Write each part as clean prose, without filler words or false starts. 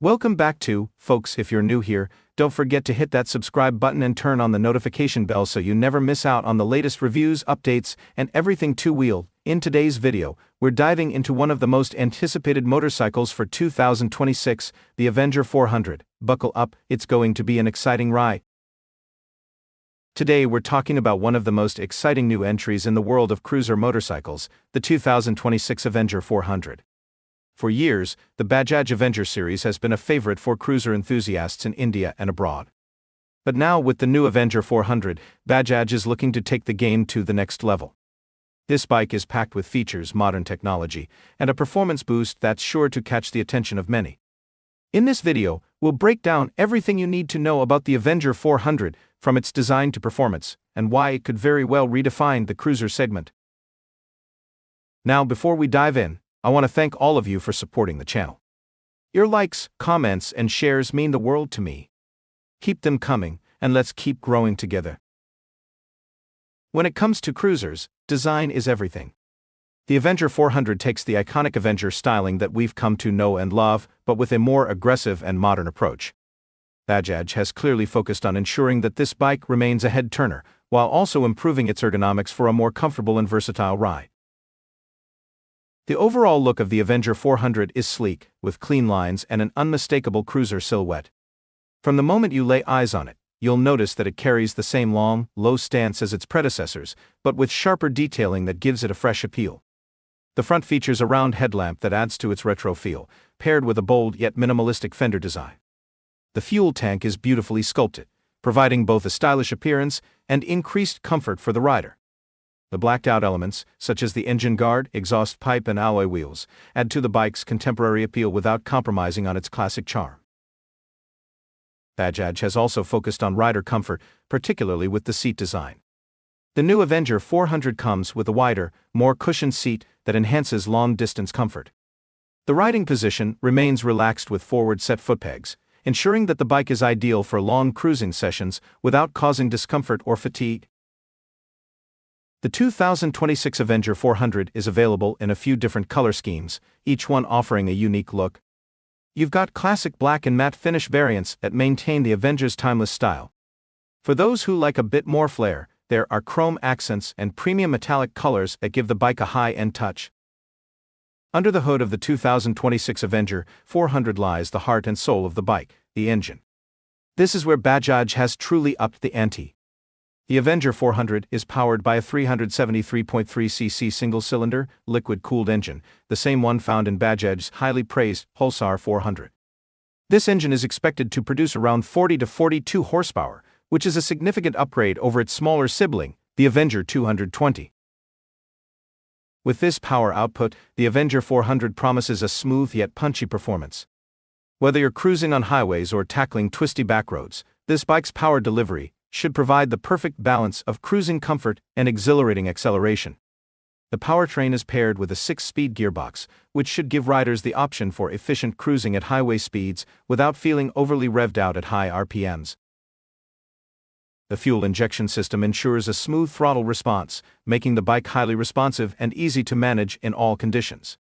Welcome back to, folks. If you're new here, don't forget to hit that subscribe button and turn on the notification bell so you never miss out on the latest reviews, updates, and everything two-wheel. In today's video, we're diving into one of the most anticipated motorcycles for 2026, the Avenger 400. Buckle up, it's going to be an exciting ride. Today we're talking about one of the most exciting new entries in the world of cruiser motorcycles, the 2026 Avenger 400. For years, the Bajaj Avenger series has been a favorite for cruiser enthusiasts in India and abroad. But now with the new Avenger 400, Bajaj is looking to take the game to the next level. This bike is packed with features, modern technology, and a performance boost that's sure to catch the attention of many. In this video, we'll break down everything you need to know about the Avenger 400, from its design to performance, and why it could very well redefine the cruiser segment. Now, before we dive in, I want to thank all of you for supporting the channel. Your likes, comments, and shares mean the world to me. Keep them coming, and let's keep growing together. When it comes to cruisers, design is everything. The Avenger 400 takes the iconic Avenger styling that we've come to know and love, but with a more aggressive and modern approach. Bajaj has clearly focused on ensuring that this bike remains a head-turner, while also improving its ergonomics for a more comfortable and versatile ride. The overall look of the Avenger 400 is sleek, with clean lines and an unmistakable cruiser silhouette. From the moment you lay eyes on it, you'll notice that it carries the same long, low stance as its predecessors, but with sharper detailing that gives it a fresh appeal. The front features a round headlamp that adds to its retro feel, paired with a bold yet minimalistic fender design. The fuel tank is beautifully sculpted, providing both a stylish appearance and increased comfort for the rider. The blacked-out elements, such as the engine guard, exhaust pipe, and alloy wheels, add to the bike's contemporary appeal without compromising on its classic charm. Bajaj has also focused on rider comfort, particularly with the seat design. The new Avenger 400 comes with a wider, more cushioned seat that enhances long-distance comfort. The riding position remains relaxed with forward-set footpegs, ensuring that the bike is ideal for long cruising sessions without causing discomfort or fatigue. The 2026 Avenger 400 is available in a few different color schemes, each one offering a unique look. You've got classic black and matte finish variants that maintain the Avenger's timeless style. For those who like a bit more flair, there are chrome accents and premium metallic colors that give the bike a high-end touch. Under the hood of the 2026 Avenger 400 lies the heart and soul of the bike, the engine. This is where Bajaj has truly upped the ante. The Avenger 400 is powered by a 373.3cc single-cylinder, liquid-cooled engine, the same one found in Bajaj's highly praised Pulsar 400. This engine is expected to produce around 40 to 42 horsepower, which is a significant upgrade over its smaller sibling, the Avenger 220. With this power output, the Avenger 400 promises a smooth yet punchy performance. Whether you're cruising on highways or tackling twisty backroads, this bike's power delivery should provide the perfect balance of cruising comfort and exhilarating acceleration. The powertrain is paired with a 6-speed gearbox, which should give riders the option for efficient cruising at highway speeds without feeling overly revved out at high RPMs. The fuel injection system ensures a smooth throttle response, making the bike highly responsive and easy to manage in all conditions.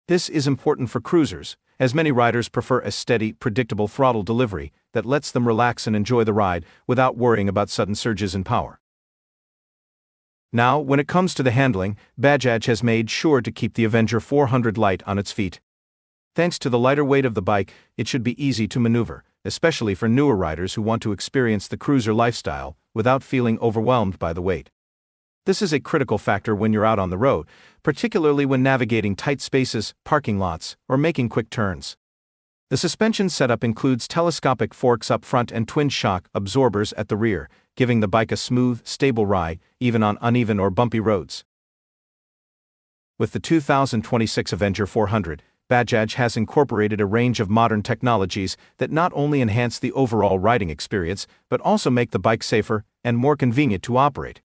This is important for cruisers, as many riders prefer a steady, predictable throttle delivery that lets them relax and enjoy the ride without worrying about sudden surges in power. Now, when it comes to the handling, Bajaj has made sure to keep the Avenger 400 light on its feet. Thanks to the lighter weight of the bike, it should be easy to maneuver, especially for newer riders who want to experience the cruiser lifestyle without feeling overwhelmed by the weight. This is a critical factor when you're out on the road, particularly when navigating tight spaces, parking lots, or making quick turns. The suspension setup includes telescopic forks up front and twin shock absorbers at the rear, giving the bike a smooth, stable ride, even on uneven or bumpy roads. With the 2026 Avenger 400, Bajaj has incorporated a range of modern technologies that not only enhance the overall riding experience, but also make the bike safer and more convenient to operate.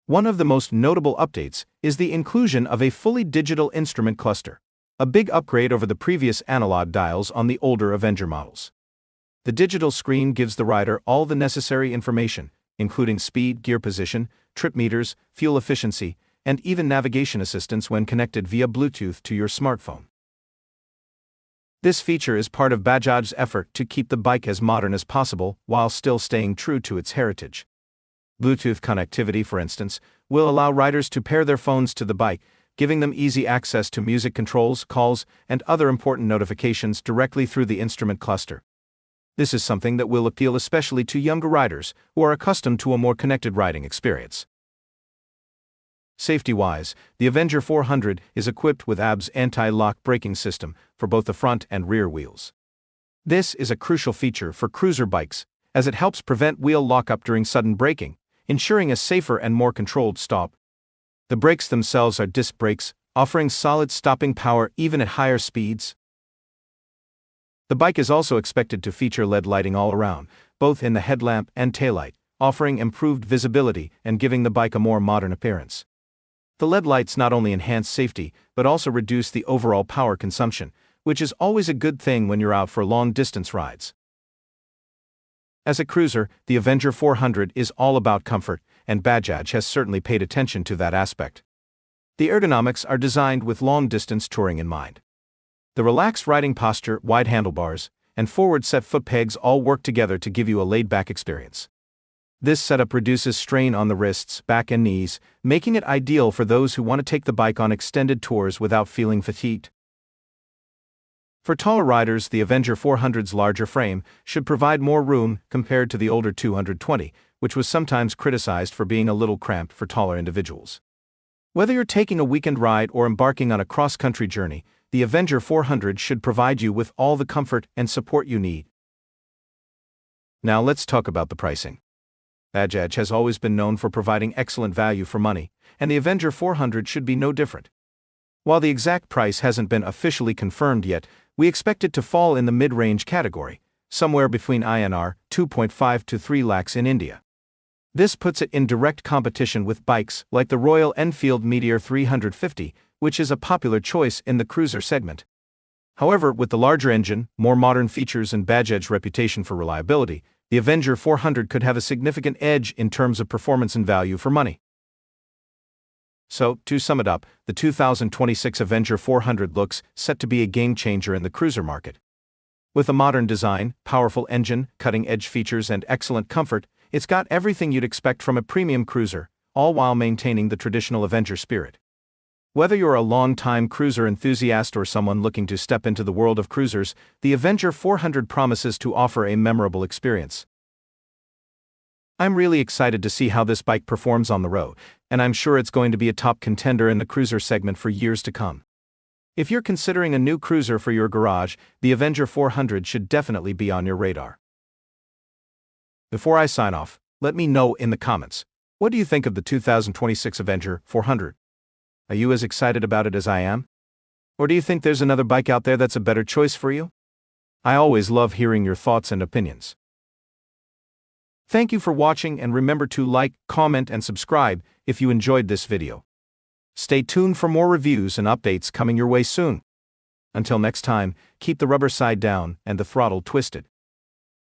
One of the most notable updates is the inclusion of a fully digital instrument cluster, a big upgrade over the previous analog dials on the older Avenger models. The digital screen gives the rider all the necessary information, including speed, gear position, trip meters, fuel efficiency, and even navigation assistance when connected via Bluetooth to your smartphone. This feature is part of Bajaj's effort to keep the bike as modern as possible while still staying true to its heritage. Bluetooth connectivity, for instance, will allow riders to pair their phones to the bike, giving them easy access to music controls, calls, and other important notifications directly through the instrument cluster. This is something that will appeal especially to younger riders who are accustomed to a more connected riding experience. Safety-wise, the Avenger 400 is equipped with ABS anti-lock braking system for both the front and rear wheels. This is a crucial feature for cruiser bikes, as it helps prevent wheel lockup during sudden braking, ensuring a safer and more controlled stop. The brakes themselves are disc brakes, offering solid stopping power even at higher speeds. The bike is also expected to feature LED lighting all around, both in the headlamp and taillight, offering improved visibility and giving the bike a more modern appearance. The LED lights not only enhance safety, but also reduce the overall power consumption, which is always a good thing when you're out for long-distance rides. As a cruiser, the Avenger 400 is all about comfort, and Bajaj has certainly paid attention to that aspect. The ergonomics are designed with long-distance touring in mind. The relaxed riding posture, wide handlebars, and forward-set foot pegs all work together to give you a laid-back experience. This setup reduces strain on the wrists, back, and knees, making it ideal for those who want to take the bike on extended tours without feeling fatigued. For taller riders, the Avenger 400's larger frame should provide more room compared to the older 220, which was sometimes criticized for being a little cramped for taller individuals. Whether you're taking a weekend ride or embarking on a cross-country journey, the Avenger 400 should provide you with all the comfort and support you need. Now let's talk about the pricing. Bajaj has always been known for providing excellent value for money, and the Avenger 400 should be no different. While the exact price hasn't been officially confirmed yet, we expect it to fall in the mid-range category, somewhere between INR 2.5 to 3 lakhs in India. This puts it in direct competition with bikes like the Royal Enfield Meteor 350, which is a popular choice in the cruiser segment. However, with the larger engine, more modern features, and Bajaj's reputation for reliability, the Avenger 400 could have a significant edge in terms of performance and value for money. So, to sum it up, the 2026 Avenger 400 looks set to be a game-changer in the cruiser market. With a modern design, powerful engine, cutting-edge features, and excellent comfort, it's got everything you'd expect from a premium cruiser, all while maintaining the traditional Avenger spirit. Whether you're a long-time cruiser enthusiast or someone looking to step into the world of cruisers, the Avenger 400 promises to offer a memorable experience. I'm really excited to see how this bike performs on the road, and I'm sure it's going to be a top contender in the cruiser segment for years to come. If you're considering a new cruiser for your garage, the Avenger 400 should definitely be on your radar. Before I sign off, let me know in the comments, what do you think of the 2026 Avenger 400? Are you as excited about it as I am? Or do you think there's another bike out there that's a better choice for you? I always love hearing your thoughts and opinions. Thank you for watching, and remember to like, comment, and subscribe if you enjoyed this video. Stay tuned for more reviews and updates coming your way soon. Until next time, keep the rubber side down and the throttle twisted.